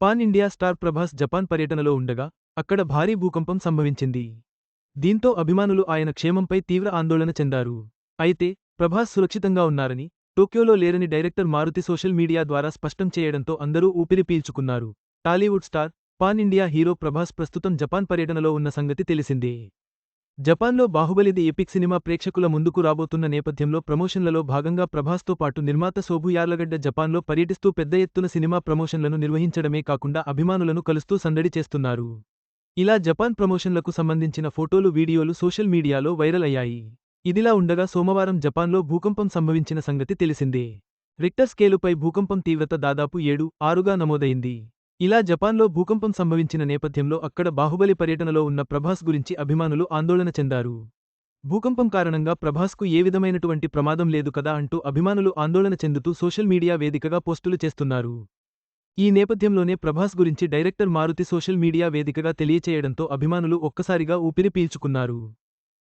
Pan India star Prabhas Japan పర్యటనలో ఉండగా అక్కడ భారీ భూకంపం సంభవించింది. దీంతో అభిమానులు ఆయన క్షేమంపై తీవ్ర ఆందోళన చెందారు. అయితే ప్రభాస్ సురక్షితంగా ఉన్నారని, టోక్యోలో లేరని డైరెక్టర్ మారుతి సోషల్ మీడియా ద్వారా స్పష్టం చేయడంతో అందరూ ఊపిరి పీల్చుకున్నారు. Tollywood star, pan India hero Prabhas ప్రస్తుతం జపాన్ పర్యటనలో ఉన్న సంగతి తెలిసిందే. జపాన్లో బాహుబలి ది ఎపిక్ సినిమా ప్రేక్షకుల ముందుకు రాబోతున్న నేపథ్యంలో ప్రమోషన్లలో భాగంగా ప్రభాస్తో పాటు నిర్మాత శోభు యార్లగడ్డ జపాన్లో పర్యటిస్తూ పెద్ద ఎత్తున సినిమా ప్రమోషన్లను నిర్వహించడమే కాకుండా అభిమానులను కలుస్తూ సందడి చేస్తున్నారు. ఇలా జపాన్ ప్రమోషన్లకు సంబంధించిన ఫోటోలు, వీడియోలు సోషల్ మీడియాలో వైరల్ అయ్యాయి. ఇదిలా ఉండగా సోమవారం జపాన్లో భూకంపం సంభవించిన సంగతి తెలిసిందే. రిక్టర్ స్కేలుపై భూకంపం తీవ్రత దాదాపు 7.6గా నమోదైంది. ఇలా జపాన్లో భూకంపం సంభవించిన నేపథ్యంలో అక్కడ బాహుబలి పర్యటనలో ఉన్న ప్రభాస్ గురించి అభిమానులు ఆందోళన చెందారు. భూకంపం కారణంగా ప్రభాస్కు ఏ విధమైనటువంటి ప్రమాదం లేదు కదా అంటూ అభిమానులు ఆందోళన చెందుతూ సోషల్ మీడియా వేదికగా పోస్టులు చేస్తున్నారు. ఈ నేపథ్యంలోనే ప్రభాస్ గురించి డైరెక్టర్ మారుతి సోషల్ మీడియా వేదికగా తెలియచేయడంతో అభిమానులు ఒక్కసారిగా ఊపిరి పీల్చుకున్నారు.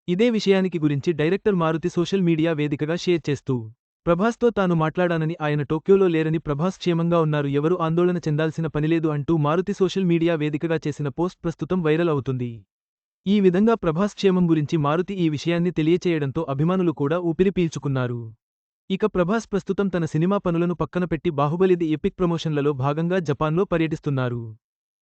ఇదే విషయానికి గురించి డైరెక్టర్ మారుతి సోషల్ మీడియా వేదికగా షేర్ చేస్తూ, ప్రభాస్తో తాను మాట్లాడానని, ఆయన టోక్యోలో లేరని, ప్రభాస్ క్షేమంగా ఉన్నారు, ఎవరూ ఆందోళన చెందాల్సిన పనిలేదు అంటూ మారుతి సోషల్ మీడియా వేదికగా చేసిన పోస్ట్ ప్రస్తుతం వైరల్ అవుతుంది. ఈ విధంగా ప్రభాస్ క్షేమం గురించి మారుతి ఈ విషయాన్ని తెలియచేయడంతో అభిమానులు కూడా ఊపిరి పీల్చుకున్నారు. ఇక ప్రభాస్ ప్రస్తుతం తన సినిమా పనులను పక్కనపెట్టి బాహుబలి ది ఎపిక్ ప్రమోషన్లలో భాగంగా జపాన్లో పర్యటిస్తున్నారు.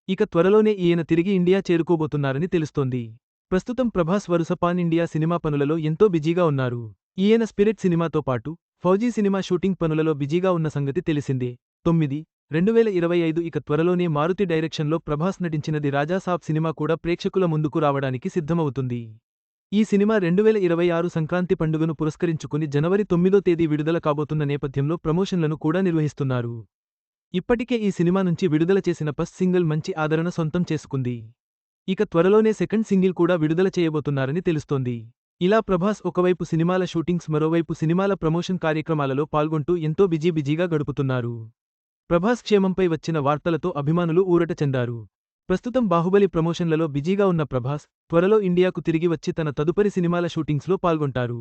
ఇక త్వరలోనే ఈయన తిరిగి ఇండియా చేరుకోబోతున్నారని తెలుస్తోంది. ప్రస్తుతం ప్రభాస్ వరుస పాన్ ఇండియా సినిమా పనులలో ఎంతో బిజీగా ఉన్నారు. ఈయన స్పిరిట్ సినిమాతో పాటు ఫౌజీ సినిమా షూటింగ్ పనులలో బిజీగా ఉన్న సంగతి తెలిసిందే. 9/2025 ఇక త్వరలోనే మారుతి డైరెక్షన్లో ప్రభాస్ నటించినది రాజా సాబ్ సినిమా కూడా ప్రేక్షకుల ముందుకు రావడానికి సిద్ధమవుతుంది. ఈ సినిమా 2026 సంక్రాంతి పండుగను పురస్కరించుకుని జనవరి 9వ తేదీ విడుదల కాబోతున్న నేపథ్యంలో ప్రమోషన్లను కూడా నిర్వహిస్తున్నారు. ఇప్పటికే ఈ సినిమా నుంచి విడుదల చేసిన ఫస్ట్ సింగిల్ మంచి ఆదరణ సొంతం చేసుకుంది. ఇక త్వరలోనే సెకండ్ సింగిల్ కూడా విడుదల చేయబోతున్నారని తెలుస్తోంది. ఇలా ప్రభాస్ ఒకవైపు సినిమాల షూటింగ్స్, మరోవైపు సినిమాల ప్రమోషన్ కార్యక్రమాలలో పాల్గొంటూ ఎంతో బిజీగా గడుపుతున్నారు. ప్రభాస్ క్షేమంపై వచ్చిన వార్తలతో అభిమానులు ఊరట చెందారు. ప్రస్తుతం బాహుబలి ప్రమోషన్లలో బిజీగా ఉన్న ప్రభాస్ త్వరలో ఇండియాకు తిరిగి వచ్చి తన తదుపరి సినిమాల షూటింగ్స్లో పాల్గొంటారు.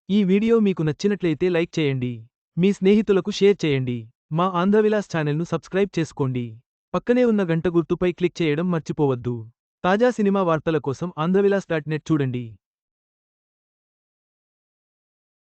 ఈ వీడియో మీకు నచ్చినట్లయితే లైక్ చేయండి. మీ స్నేహితులకు షేర్ చేయండి. మా ఆంధ్రవిలాస్ ఛానల్ను సబ్స్క్రైబ్ చేసుకోండి. పక్కనే ఉన్న గంట గుర్తుపై క్లిక్ చేయడం మర్చిపోవద్దు. తాజా సినిమా వార్తల కోసం ఆంధ్రవిలాస్.net చూడండి.